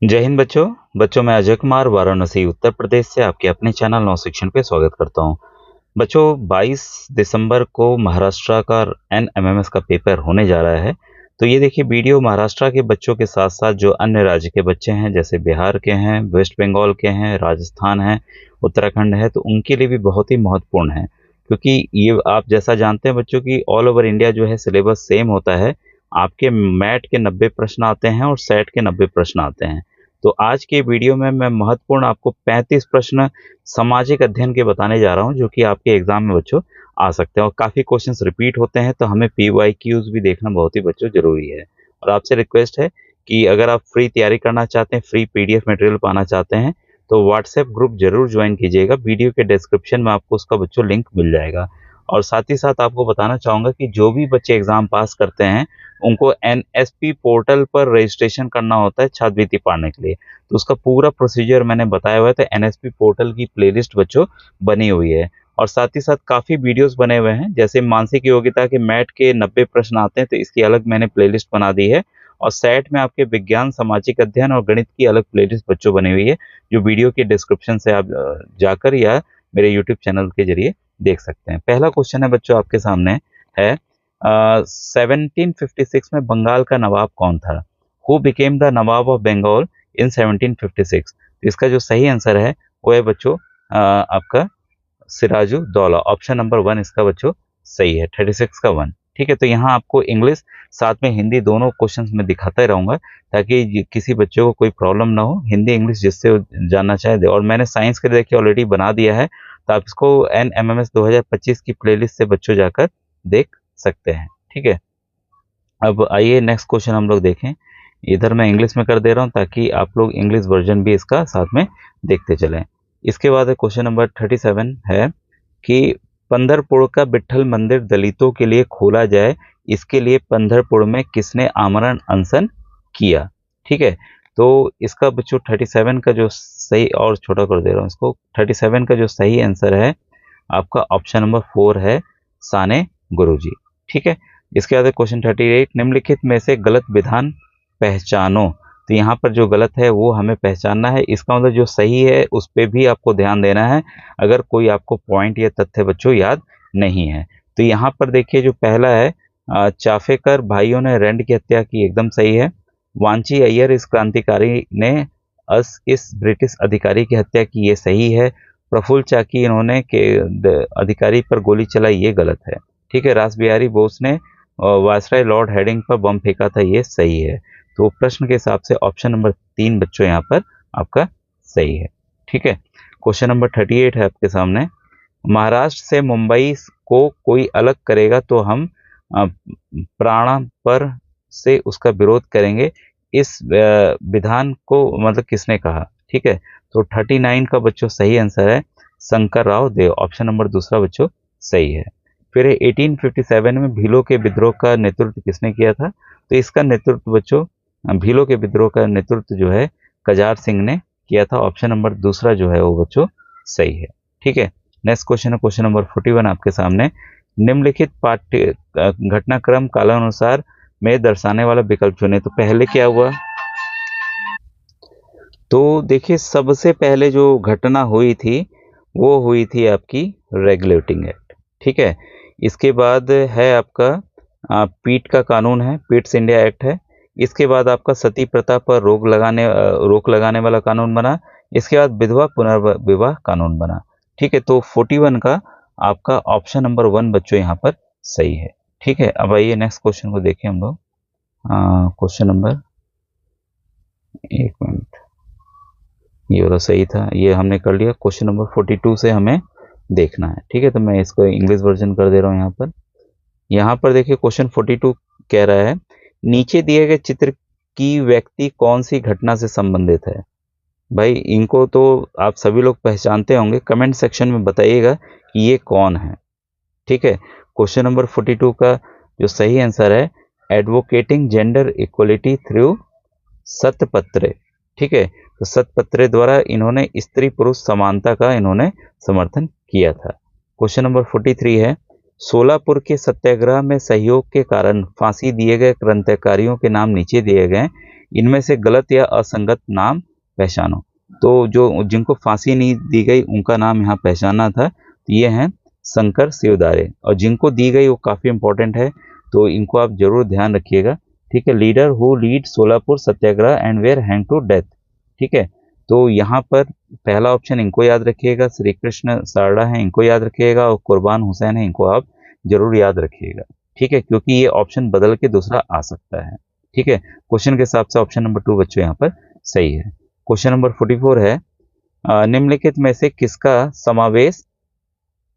जय हिंद बच्चों मैं अजय कुमार वाराणसी उत्तर प्रदेश से आपके अपने चैनल नौ शिक्षण पे स्वागत करता हूं। बच्चों 22 दिसंबर को महाराष्ट्र का एनएमएमएस का पेपर होने जा रहा है। तो ये देखिए वीडियो महाराष्ट्र के बच्चों के साथ साथ जो अन्य राज्य के बच्चे हैं जैसे बिहार के हैं, वेस्ट बंगाल के हैं, राजस्थान है, उत्तराखंड है, तो उनके लिए भी बहुत ही महत्वपूर्ण है। क्योंकि ये आप जैसा जानते हैं बच्चों की ऑल ओवर इंडिया जो है सिलेबस सेम होता है। आपके मैट के 90 प्रश्न आते हैं और सेट के 90 प्रश्न आते हैं। तो आज के वीडियो में मैं महत्वपूर्ण आपको 35 प्रश्न सामाजिक अध्ययन के बताने जा रहा हूं जो कि आपके एग्जाम में बच्चों आ सकते हैं और काफ़ी क्वेश्चंस रिपीट होते हैं, तो हमें पीवाईक्यूज भी देखना बहुत ही बच्चों जरूरी है। और आपसे रिक्वेस्ट है कि अगर आप फ्री तैयारी करना चाहते हैं, फ्री पीडीएफ मटेरियल पाना चाहते हैं, तो व्हाट्सएप ग्रुप जरूर ज्वाइन कीजिएगा। वीडियो के डिस्क्रिप्शन में आपको उसका बच्चों लिंक मिल जाएगा। और साथ ही साथ आपको बताना चाहूँगा कि जो भी बच्चे एग्ज़ाम पास करते हैं उनको एनएसपी पोर्टल पर रजिस्ट्रेशन करना होता है छात्रवृत्ति पाने के लिए। तो उसका पूरा प्रोसीजर मैंने बताया हुआ है, तो एनएसपी पोर्टल की प्लेलिस्ट बच्चों बनी हुई है। और साथ ही साथ काफ़ी वीडियोस बने हुए हैं, जैसे मानसिक योग्यता के मैट के 90 प्रश्न आते हैं तो इसकी अलग मैंने प्लेलिस्ट बना दी है। और सेट में आपके विज्ञान, सामाजिक अध्ययन और गणित की अलग प्लेलिस्ट बच्चों बनी हुई है, जो वीडियो के डिस्क्रिप्शन से आप जाकर या मेरे यूट्यूब चैनल के जरिए देख सकते हैं। पहला क्वेश्चन है बच्चों आपके सामने है 1756 में बंगाल का नवाब कौन था? Who became the nawab of Bengal in 1756? तो इसका जो सही आंसर है वो है बच्चों आपका सिराजुद्दौला। ऑप्शन नंबर 1 इसका बच्चों सही है, 36 का 1। ठीक है, तो यहाँ आपको इंग्लिश साथ में हिंदी दोनों क्वेश्चंस में दिखाता रहूंगा ताकि किसी बच्चे को कोई प्रॉब्लम ना हो। हिंदी इंग्लिश जिससे जानना चाहे दे। और मैंने साइंस के देखिए ऑलरेडी बना दिया है, तो आप इसको एनएमएमएस 2025 की प्लेलिस्ट से बच्चों जाकर देख सकते हैं। ठीक है, अब आइए नेक्स्ट क्वेश्चन हम लोग देखें। इधर मैं इंग्लिश में कर दे रहा हूँ ताकि आप लोग इंग्लिश वर्जन भी इसका साथ में देखते चलें। इसके बाद क्वेश्चन नंबर 37 है कि पंढरपुर का विट्ठल मंदिर दलितों के लिए खोला जाए, इसके लिए पंढरपुर में किसने आमरण अनशन किया? ठीक है, तो इसका बच्चों 37 का जो सही, और छोटा कर दे रहा हूँ इसको, 37 का जो सही आंसर है आपका ऑप्शन नंबर 4 है, साने गुरुजी। ठीक है, इसके बाद क्वेश्चन 38, निम्नलिखित में से गलत विधान पहचानो। तो यहाँ पर जो गलत है वो हमें पहचानना है। इसका मतलब जो सही है उस पर भी आपको ध्यान देना है, अगर कोई आपको पॉइंट या तथ्य बच्चों याद नहीं है। तो यहाँ पर देखिए जो पहला है, चाफेकर भाइयों ने रैंड की हत्या की, एकदम सही है। वांची अय्यर इस क्रांतिकारी ने इस ब्रिटिश अधिकारी की हत्या की, ये सही है। प्रफुल्ल चाकी इन्होंने के अधिकारी पर गोली चलाई, ये गलत है। ठीक है, रासबिहारी बोस ने वायसराय लॉर्ड हेडिंग पर बम फेंका था, ये सही है। तो प्रश्न के हिसाब से ऑप्शन नंबर 3 बच्चों यहाँ पर आपका सही है। ठीक है, क्वेश्चन नंबर 38 है आपके सामने, महाराष्ट्र से मुंबई को कोई अलग करेगा तो हम प्राण पर से उसका विरोध करेंगे, इस विधान को मतलब किसने कहा? ठीक है, तो 39 का बच्चों सही आंसर है शंकर राव देव। ऑप्शन नंबर दूसरा बच्चों सही है। फिर 1857 में भीलों के विद्रोह का नेतृत्व किसने किया था? तो इसका नेतृत्व बच्चों, भीलों के विद्रोह का नेतृत्व जो है कजार सिंह ने किया था। ऑप्शन नंबर दूसरा जो है वो बच्चों सही है। ठीक है, नेक्स्ट क्वेश्चन है क्वेश्चन नंबर 41 आपके सामने, निम्नलिखित पाठ्य घटनाक्रम कालानुसार में दर्शाने वाला विकल्प चुने। तो पहले क्या हुआ? तो देखिए सबसे पहले जो घटना हुई थी वो हुई थी आपकी रेगुलेटिंग एक्ट। ठीक है, इसके बाद है आपका पीट का कानून है, पीट्स इंडिया एक्ट है। इसके बाद आपका सती प्रथा पर रोक लगाने वाला कानून बना। इसके बाद विधवा पुनर्विवाह कानून बना। ठीक है, तो 41 का आपका ऑप्शन नंबर 1 बच्चों यहाँ पर सही है। ठीक है, अब आइए नेक्स्ट क्वेश्चन को देखें हम लोग। क्वेश्चन नंबर, एक मिनट, ये वाला सही था, ये हमने कर लिया। क्वेश्चन नंबर 42 से हमें देखना है। ठीक है, तो मैं इसको इंग्लिश वर्जन कर दे रहा हूँ यहाँ पर। यहाँ पर देखिए क्वेश्चन 42 कह रहा है, नीचे दिए गए चित्र की व्यक्ति कौन सी घटना से संबंधित है? भाई इनको तो आप सभी लोग पहचानते होंगे, कमेंट सेक्शन में बताइएगा कि ये कौन है। ठीक है, क्वेश्चन नंबर 42 का जो सही आंसर है, एडवोकेटिंग जेंडर इक्वलिटी थ्रू सतपत्रे। ठीक है, तो सतपत्रे द्वारा इन्होंने स्त्री पुरुष समानता का इन्होंने समर्थन किया था। क्वेश्चन नंबर 43 है, सोलापुर के सत्याग्रह में सहयोग के कारण फांसी दिए गए क्रांतिकारियों के नाम नीचे दिए गए, इनमें से गलत या असंगत नाम पहचानो। तो जो जिनको फांसी नहीं दी गई उनका नाम यहाँ पहचाना था, तो ये हैं शंकर शिवदारे, और जिनको दी गई वो काफी इंपॉर्टेंट है, तो इनको आप जरूर ध्यान रखिएगा। ठीक है, leader who lead Solapur Satyagraha and where hang to death. ठीक है, तो यहाँ पर पहला ऑप्शन इनको याद रखिएगा, श्री कृष्ण सारड़ा है इनको याद रखिएगा, और कुर्बान हुसैन है इनको आप जरूर याद रखिएगा। ठीक है, क्योंकि ये ऑप्शन बदल के दूसरा आ सकता है। ठीक है, क्वेश्चन के हिसाब से ऑप्शन नंबर 2 बच्चों यहाँ पर सही है। क्वेश्चन नंबर 44 है, निम्नलिखित में से किसका समावेश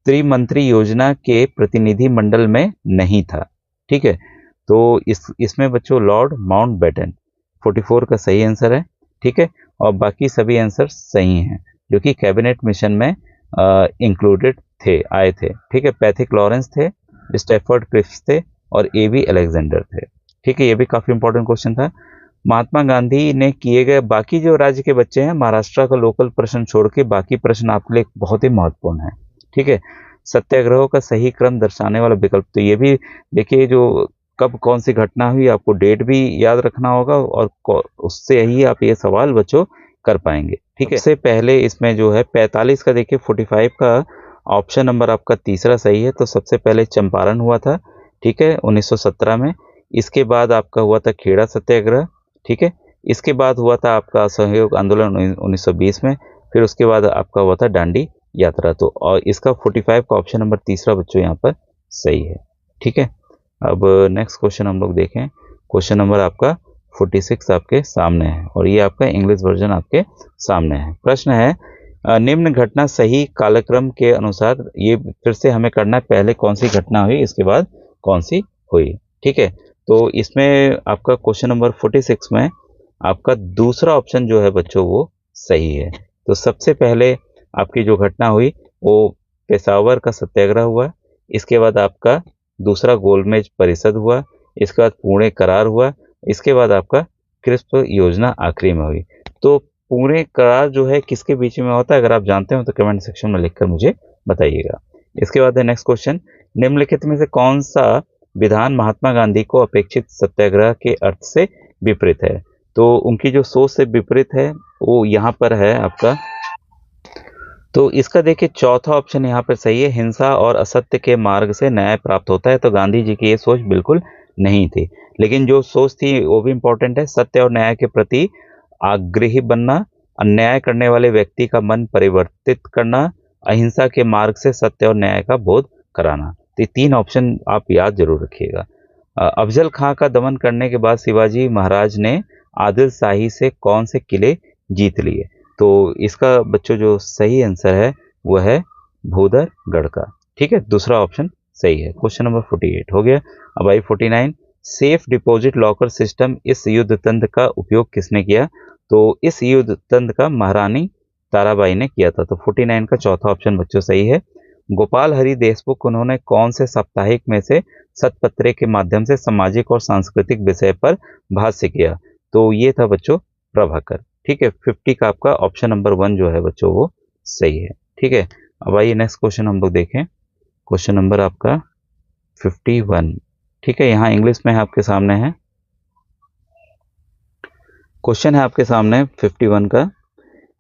त्रिमंत्री योजना के प्रतिनिधि मंडल में नहीं था। ठीक है, तो इसमें बच्चों लॉर्ड माउंटबेटन 44 का सही आंसर है। ठीक है, और बाकी सभी आंसर सही हैं जो कि कैबिनेट मिशन में इंक्लूडेड थे, आए थे। ठीक है, पैथिक लॉरेंस थे, स्टेफर्ड क्रिप्स थे, और एबी अलेक्जेंडर थे। ठीक है, ये भी काफी इंपॉर्टेंट क्वेश्चन था। महात्मा गांधी ने किए गए बाकी जो राज्य के बच्चे हैं, महाराष्ट्र का लोकल प्रश्न छोड़ के बाकी प्रश्न आपके लिए बहुत ही महत्वपूर्ण है। ठीक है, सत्याग्रहों का सही क्रम दर्शाने वाला विकल्प, तो ये भी देखिए जो कब कौन सी घटना हुई आपको डेट भी याद रखना होगा, और उससे ही आप ये सवाल बच्चों कर पाएंगे। ठीक है, सबसे पहले इसमें जो है 45 का देखिए 45 का ऑप्शन नंबर आपका तीसरा सही है। तो सबसे पहले चंपारण हुआ था, ठीक है, 1917 में। इसके बाद आपका हुआ था खेड़ा सत्याग्रह। ठीक है, इसके बाद हुआ था आपका असहयोग आंदोलन 1920 में। फिर उसके बाद आपका हुआ था दांडी यात्रा। तो और इसका 45 का ऑप्शन नंबर तीसरा बच्चों यहाँ पर सही है। ठीक है, अब नेक्स्ट क्वेश्चन हम लोग देखें। क्वेश्चन नंबर आपका 46 आपके सामने है, और ये आपका इंग्लिश वर्जन आपके सामने है। प्रश्न है, निम्न घटना सही कालक्रम के अनुसार, ये फिर से हमें करना है, पहले कौन सी घटना हुई इसके बाद कौन सी हुई। ठीक है, तो इसमें आपका क्वेश्चन नंबर 46 में आपका दूसरा ऑप्शन जो है बच्चों वो सही है। तो सबसे पहले आपकी जो घटना हुई वो पेशावर का सत्याग्रह हुआ। इसके बाद आपका दूसरा गोलमेज परिषद हुआ। इसके बाद पुणे करार हुआ। इसके बाद आपका क्रिस्प योजना आखिरी में हुई। तो पुणे करार जो है किसके बीच में होता है, अगर आप जानते हो तो कमेंट सेक्शन में लिखकर मुझे बताइएगा। इसके बाद है नेक्स्ट क्वेश्चन, निम्नलिखित में से कौन सा विधान महात्मा गांधी को अपेक्षित सत्याग्रह के अर्थ से विपरीत है। तो उनकी जो सोच से विपरीत है वो यहाँ पर है आपका। तो इसका देखिए चौथा ऑप्शन यहाँ पर सही है, हिंसा और असत्य के मार्ग से न्याय प्राप्त होता है। तो गांधी जी की ये सोच बिल्कुल नहीं थी, लेकिन जो सोच थी वो भी इंपॉर्टेंट है, सत्य और न्याय के प्रति आग्रही बनना, अन्याय करने वाले व्यक्ति का मन परिवर्तित करना, अहिंसा के मार्ग से सत्य और न्याय का बोध कराना। तो ये 3 ऑप्शन आप याद जरूर रखिएगा। अफजल खां का दमन करने के बाद शिवाजी महाराज ने आदिल शाही से कौन से किले जीत लिए। तो इसका बच्चों जो सही आंसर है वो है भूदरगढ़ का। ठीक है, दूसरा ऑप्शन सही है। क्वेश्चन नंबर 48 हो गया। अब आई 49, सेफ डिपॉजिट लॉकर सिस्टम इस युद्ध तंत्र का उपयोग किसने किया। तो इस युद्ध तंत्र का महारानी ताराबाई ने किया था। तो 49 का चौथा ऑप्शन बच्चों सही है। गोपाल हरि देशमुख उन्होंने कौन से साप्ताहिक में से सतपत्रे के माध्यम से सामाजिक और सांस्कृतिक विषय पर भाष्य किया। तो ये था बच्चों प्रभाकर। ठीक है, 50 का आपका ऑप्शन नंबर 1 जो है बच्चों वो सही है। ठीक है, अब आइए नेक्स्ट क्वेश्चन हम लोग देखें। क्वेश्चन नंबर आपका 51। ठीक है, यहाँ इंग्लिश में है आपके सामने है। क्वेश्चन है आपके सामने 51 का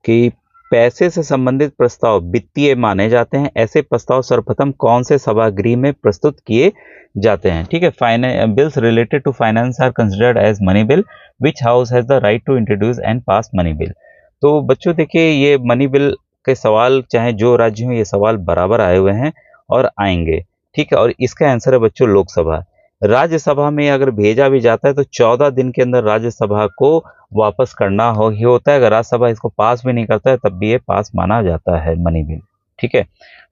कि पैसे से संबंधित प्रस्ताव वित्तीय माने जाते हैं, ऐसे प्रस्ताव सर्वप्रथम कौन से सभागृह में प्रस्तुत किए जाते हैं। ठीक है, bills related to finance are considered as money bill, which house has the right to introduce and pass money bill. तो बच्चों देखिए ये मनी बिल के सवाल चाहे जो राज्य हो, ये सवाल बराबर आए हुए हैं और आएंगे। ठीक है, और इसका आंसर है बच्चों लोकसभा। राज्यसभा में अगर भेजा भी जाता है तो 14 दिन के अंदर राज्यसभा को वापस करना हो ही होता है। अगर राज्यसभा इसको पास भी नहीं करता है तब भी ये पास माना जाता है मनी बिल। ठीक है,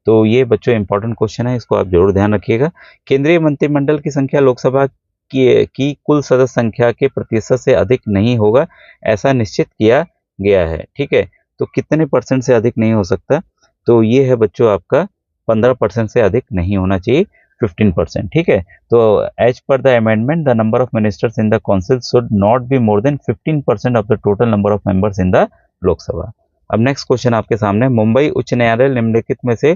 तो ये बच्चों इंपॉर्टेंट क्वेश्चन है, इसको आप जरूर ध्यान रखिएगा। केंद्रीय मंत्रिमंडल की संख्या लोकसभा की कुल सदस्य संख्या के प्रतिशत से अधिक नहीं होगा, ऐसा निश्चित किया गया है। ठीक है, तो कितने % से अधिक नहीं हो सकता। तो ये है बच्चों आपका 15% से अधिक नहीं होना चाहिए, 15%। ठीक है, तो as per the amendment the number of ministers in the council should not be more than 15% of the total number of members in the Lok Sabha. अब नेक्स्ट क्वेश्चन आपके सामने, मुंबई उच्च न्यायालय निम्नलिखित में से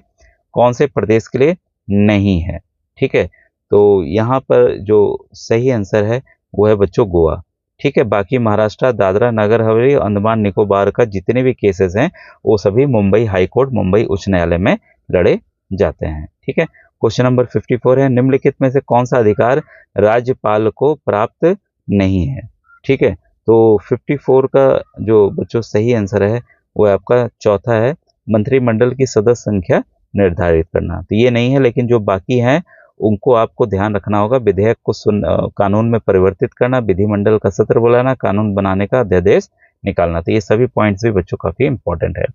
कौन से प्रदेश के लिए नहीं है। ठीक है, तो यहाँ पर जो सही आंसर है वो है बच्चों गोवा। ठीक है। बाकी महाराष्ट्र, दादरा नगर हवेली, अंडमान निकोबार का जितने भी केसेस हैं वो सभी मुंबई हाई कोर्ट, मुंबई उच्च न्यायालय में लड़े जाते हैं। ठीक है। क्वेश्चन नंबर 54 है, निम्नलिखित में से कौन सा अधिकार राज्यपाल को प्राप्त नहीं है? ठीक है। तो 54 का जो बच्चों सही आंसर है वो आपका चौथा है, मंत्रिमंडल की सदस्य संख्या निर्धारित करना। तो ये नहीं है, लेकिन जो बाकी हैं उनको आपको ध्यान रखना होगा। विधेयक को कानून में परिवर्तित करना, विधिमंडल का सत्र बुलाना, कानून बनाने का अध्यादेश निकालना। तो ये सभी पॉइंट्स भी बच्चों काफी इंपॉर्टेंट है।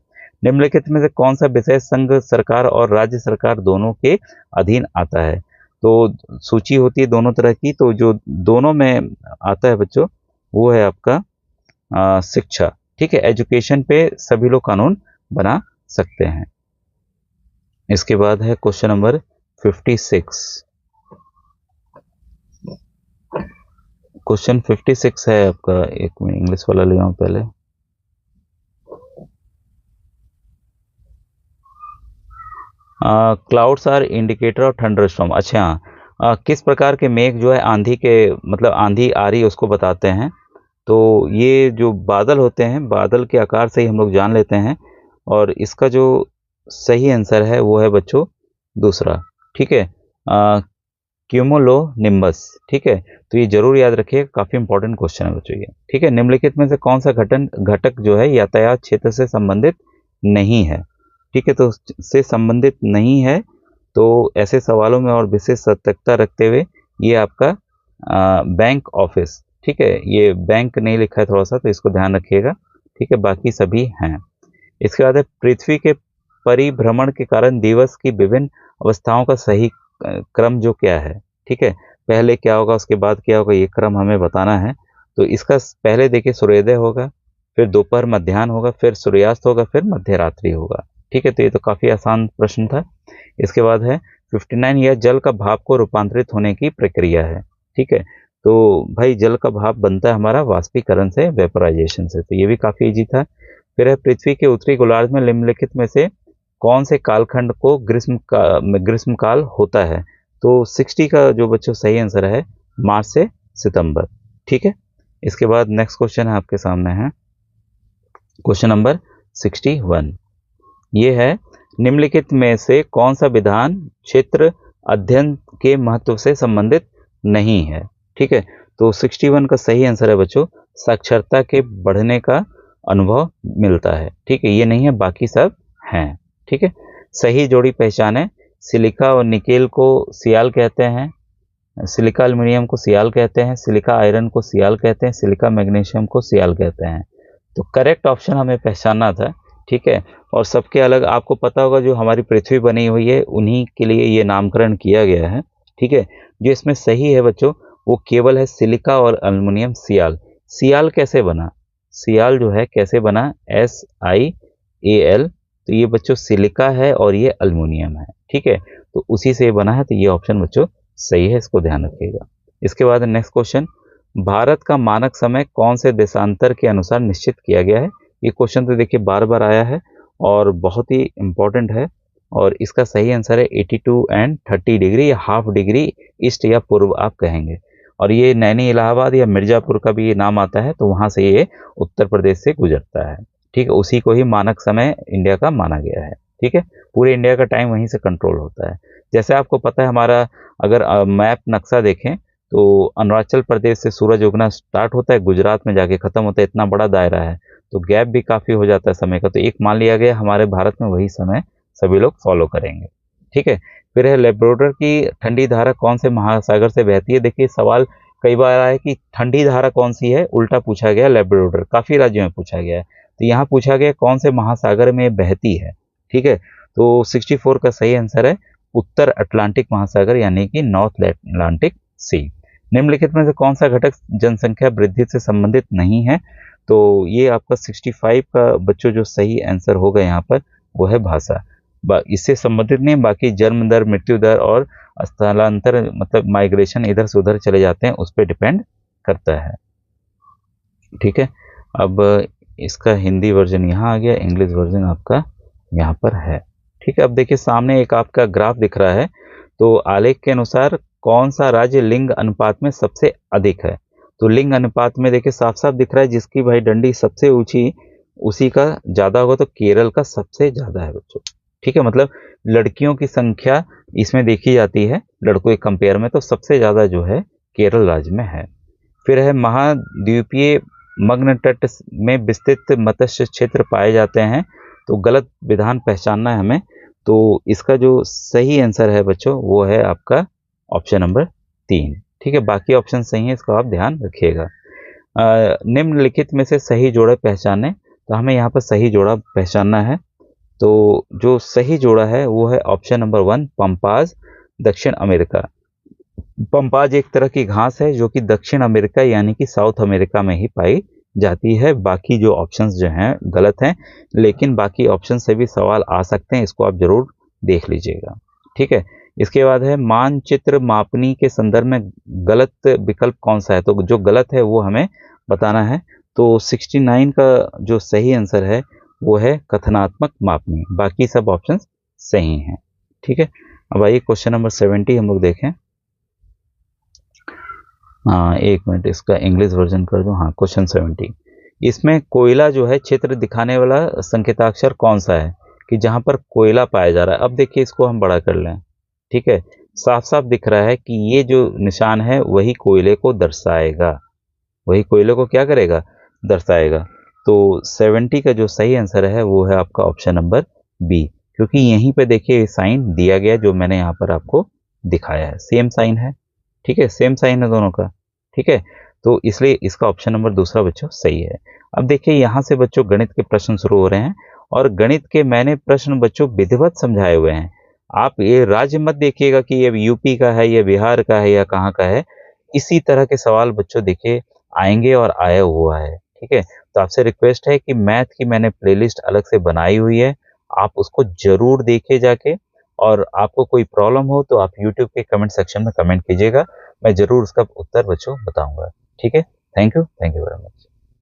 निम्नलिखित में से कौन सा विषय संघ सरकार और राज्य सरकार दोनों के अधीन आता है? तो सूची होती है दोनों तरह की, तो जो दोनों में आता है बच्चों वो है आपका शिक्षा। ठीक है। एजुकेशन पे सभी लोग कानून बना सकते हैं। इसके बाद है क्वेश्चन नंबर 56। क्वेश्चन 56 है आपका, एक मिनट इंग्लिश वाला ले आऊं पहले। Clouds are indicator of thunderstorm. अच्छा, किस प्रकार के मेघ जो है आंधी के, मतलब आंधी आ रही है उसको बताते हैं। तो ये जो बादल होते हैं, बादल के आकार से ही हम लोग जान लेते हैं, और इसका जो सही आंसर है वो है बच्चों दूसरा। ठीक है, क्यूमुलो निम्बस। ठीक है। तो ये जरूर याद रखिए, काफी इंपॉर्टेंट क्वेश्चन है बच्चों ये। ठीक है। निम्नलिखित में से कौन सा घटक जो है यातायात क्षेत्र से संबंधित नहीं है? ठीक है। तो से संबंधित नहीं है, तो ऐसे सवालों में और विशेष सतर्कता रखते हुए ये आपका बैंक ऑफिस। ठीक है। ये बैंक नहीं लिखा है थोड़ा सा, तो इसको ध्यान रखिएगा। ठीक है। बाकी सभी हैं। इसके बाद है, पृथ्वी के परिभ्रमण के कारण दिवस की विभिन्न अवस्थाओं का सही क्रम जो क्या है? ठीक है। पहले क्या होगा, उसके बाद क्या होगा, ये क्रम हमें बताना है। तो इसका पहले देखिए सूर्योदय होगा, फिर दोपहर मध्याह्न होगा, फिर सूर्यास्त होगा, फिर मध्य रात्रि होगा। ठीक है। तो ये तो काफी आसान प्रश्न था। इसके बाद है 59, यह जल का भाप को रूपांतरित होने की प्रक्रिया है। ठीक है। तो भाई जल का भाप बनता है हमारा वाष्पीकरण से, वेपोराइजेशन से। तो ये भी काफी इजी था। फिर है, पृथ्वी के उत्तरी गोलार्ध में निम्नलिखित में से कौन से कालखंड को ग्रीष्मकाल होता है? तो 60 का जो बच्चों सही आंसर है मार्च से सितंबर। ठीक है। इसके बाद नेक्स्ट क्वेश्चन है आपके सामने है क्वेश्चन नंबर 61। ये है, निम्नलिखित में से कौन सा विधान क्षेत्र अध्ययन के महत्व से संबंधित नहीं है? ठीक है। तो 61 का सही आंसर है बच्चों, साक्षरता के बढ़ने का अनुभव मिलता है। ठीक है। ये नहीं है, बाकी सब हैं। ठीक है। सही जोड़ी पहचाने, सिलिका और निकेल को सियाल कहते हैं, सिलिका एल्युमिनियम को सियाल कहते हैं, सिलिका आयरन को सियाल कहते हैं, सिलिका मैग्नीशियम को सियाल कहते हैं। तो करेक्ट ऑप्शन हमें पहचानना था। ठीक है। और सबके अलग, आपको पता होगा जो हमारी पृथ्वी बनी हुई है उन्हीं के लिए ये नामकरण किया गया है। ठीक है। जो इसमें सही है बच्चों वो केवल है सिलिका और एल्युमिनियम सियाल। सियाल कैसे बना? सियाल जो है कैसे बना? SiAl। तो ये बच्चों सिलिका है और ये एल्युमिनियम है। ठीक है। तो उसी से बना है, तो ये ऑप्शन बच्चों सही है, इसको ध्यान रखिएगा। इसके बाद नेक्स्ट क्वेश्चन, भारत का मानक समय कौन से देशांतर के अनुसार निश्चित किया गया है? ये क्वेश्चन तो देखिए बार बार आया है और बहुत ही इंपॉर्टेंट है, और इसका सही आंसर है 82 एंड 30 डिग्री या हाफ डिग्री ईस्ट या पूर्व आप कहेंगे। और ये नैनी इलाहाबाद या मिर्जापुर का भी ये नाम आता है, तो वहां से ये उत्तर प्रदेश से गुजरता है। ठीक है। उसी को ही मानक समय इंडिया का माना गया है। ठीक है। पूरे इंडिया का टाइम वहीं से कंट्रोल होता है। जैसे आपको पता है हमारा, अगर मैप नक्शा देखें तो अरुणाचल प्रदेश से सूरज उगना स्टार्ट होता है, गुजरात में जाके खत्म होता है, इतना बड़ा दायरा है, तो गैप भी काफी हो जाता है समय का। तो एक मान लिया गया हमारे भारत में वही समय सभी लोग फॉलो करेंगे। ठीक है। फिर है, लेब्राडोर की ठंडी धारा कौन से महासागर से बहती है? देखिए सवाल कई बार आया है कि ठंडी धारा कौन सी है, उल्टा पूछा गया लेब्राडोर, काफी राज्यों में पूछा गया है। तो यहाँ पूछा गया कौन से महासागर में बहती है। ठीक है। तो 64 का सही आंसर है उत्तर अटलांटिक महासागर, यानी कि नॉर्थ अटलांटिक सी। निम्नलिखित में से कौन सा घटक जनसंख्या वृद्धि से संबंधित नहीं है? तो ये आपका 65 का बच्चों जो सही आंसर होगा यहाँ पर वो है भाषा। इससे संबंधित नहीं, बाकी जन्म दर, मृत्यु दर और स्थलांतर, मतलब माइग्रेशन इधर से उधर चले जाते हैं, उस पर डिपेंड करता है। ठीक है। अब इसका हिंदी वर्जन यहाँ आ गया, इंग्लिश वर्जन आपका यहाँ पर है। ठीक है। अब देखिए सामने एक आपका ग्राफ दिख रहा है, तो आलेख के अनुसार कौन सा राज्य लिंग अनुपात में सबसे अधिक है? तो लिंग अनुपात में देखिए साफ साफ दिख रहा है, जिसकी भाई डंडी सबसे ऊंची उसी का ज्यादा होगा, तो केरल का सबसे ज्यादा है बच्चों। ठीक है, मतलब लड़कियों की संख्या इसमें देखी जाती है लड़कों के कंपेयर में, तो सबसे ज्यादा जो है केरल राज्य में है। फिर है महाद्वीपीय मग्न तट में विस्तृत मत्स्य क्षेत्र पाए जाते हैं, तो गलत विधान पहचानना है हमें। तो इसका जो सही आंसर है बच्चों वो है आपका ऑप्शन नंबर 3। ठीक है, बाकी ऑप्शन सही है, इसका आप ध्यान रखिएगा। निम्नलिखित में से सही जोड़ा पहचाने, तो हमें यहाँ पर सही जोड़ा पहचानना है। तो जो सही जोड़ा है वो है ऑप्शन नंबर 1 पंपाज, दक्षिण अमेरिका। पंपाज एक तरह की घास है जो कि दक्षिण अमेरिका यानी कि साउथ अमेरिका में ही पाई जाती है। बाकी जो ऑप्शंस जो हैं गलत हैं, लेकिन बाकी ऑप्शन से भी सवाल आ सकते हैं, इसको आप जरूर देख लीजिएगा। ठीक है, इसके बाद है मानचित्र मापनी के संदर्भ में गलत विकल्प कौन सा है, तो जो गलत है वो हमें बताना है। तो 69 का जो सही आंसर है वो है कथनात्मक मापनी, बाकी सब ऑप्शन सही हैं। ठीक है, अब आइए क्वेश्चन नंबर 70 हम लोग देखें। हाँ, एक मिनट, इसका इंग्लिश वर्जन कर दूं। हाँ, क्वेश्चन 70, इसमें कोयला जो है क्षेत्र दिखाने वाला संकेताक्षर कौन सा है कि जहां पर कोयला पाया जा रहा है। अब देखिए इसको हम बड़ा कर लें। ठीक है, साफ साफ दिख रहा है कि ये जो निशान है वही कोयले को दर्शाएगा, वही कोयले को क्या करेगा, दर्शाएगा। तो 70 का जो सही आंसर है वो है आपका ऑप्शन नंबर बी, क्योंकि यहीं पे देखिए साइन दिया गया जो मैंने यहाँ पर आपको दिखाया है, सेम साइन है। ठीक है, सेम साइन है दोनों का। ठीक है, तो इसलिए इसका ऑप्शन नंबर दूसरा बच्चों सही है। अब देखिए यहाँ से बच्चों गणित के प्रश्न शुरू हो रहे हैं, और गणित के मैंने प्रश्न बच्चों विधिवत समझाए हुए हैं। आप ये राज्य मत देखिएगा कि ये यूपी का है, ये बिहार का है, या कहाँ का है। इसी तरह के सवाल बच्चों देखिए आएंगे और आया हुआ है। ठीक है, तो आपसे रिक्वेस्ट है कि मैथ की मैंने प्लेलिस्ट अलग से बनाई हुई है, आप उसको जरूर देखिए जाके। और आपको कोई प्रॉब्लम हो तो आप यूट्यूब के कमेंट सेक्शन में कमेंट कीजिएगा, मैं जरूर उसका उत्तर बच्चों बताऊंगा। ठीक है, थैंक यू वेरी मच।